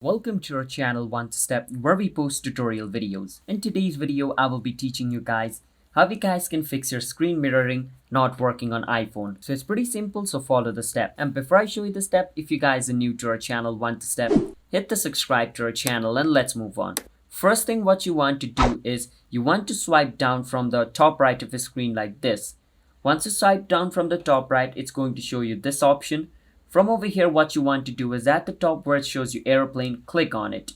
Welcome to our channel One Step, where we post tutorial videos. In today's video, I will be teaching you guys how you guys can fix your screen mirroring not working on iPhone. So it's pretty simple, so follow the step. And before I show you the step, if you guys are new to our channel One Step, hit the subscribe to our channel and let's move on. First thing what you want to do is you want to swipe down from the top right of the screen like this. Once you swipe down from the top right, it's going to show you this option. From over here, what you want to do is at the top where it shows you airplane, click on it.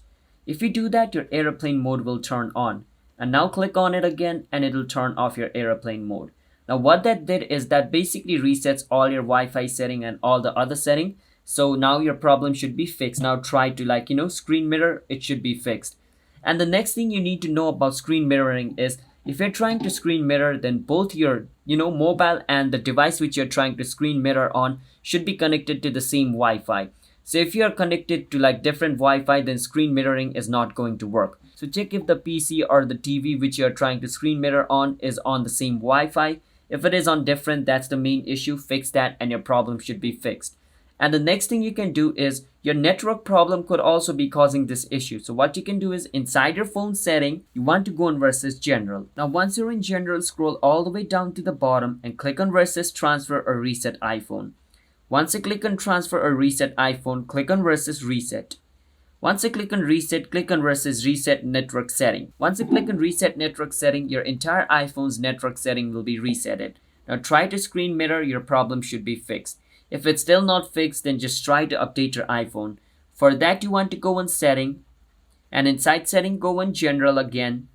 If you do that, your airplane mode will turn on. And now click on it again and it will turn off your airplane mode. Now what that did is that basically resets all your Wi-Fi setting and all the other setting. So now your problem should be fixed. Now try to screen mirror, it should be fixed. And the next thing you need to know about screen mirroring is if you're trying to screen mirror, then both your mobile and the device which you're trying to screen mirror on should be connected to the same Wi-Fi. So if you are connected to different Wi-Fi, then screen mirroring is not going to work. So check if the PC or the TV which you are trying to screen mirror on is on the same Wi-Fi. If it is on different, that's the main issue. Fix that and your problem should be fixed. And the next thing you can do is your network problem could also be causing this issue. So what you can do is inside your phone setting, you want to go on versus general. Now once you're in general, scroll all the way down to the bottom and click on versus transfer or reset iPhone. Once you click on transfer or reset iPhone, click on versus reset. Once you click on reset, click on versus reset network setting. Once you click on reset network setting, your entire iPhone's network setting will be resetted. Now try to screen mirror, your problem should be fixed. If it's still not fixed, then just try to update your iPhone. For that, you want to go on setting, and inside setting, go on general again,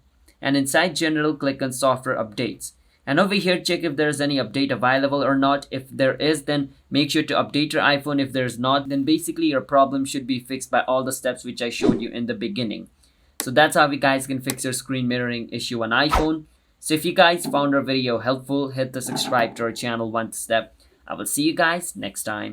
and inside general, click on software updates. And over here, check if there's any update available or not. If there is, then make sure to update your iPhone. If there's not, then basically your problem should be fixed by all the steps which I showed you in the beginning. So that's how you guys can fix your screen mirroring issue on iPhone. So if you guys found our video helpful, hit the subscribe to our channel One Step. I will see you guys next time.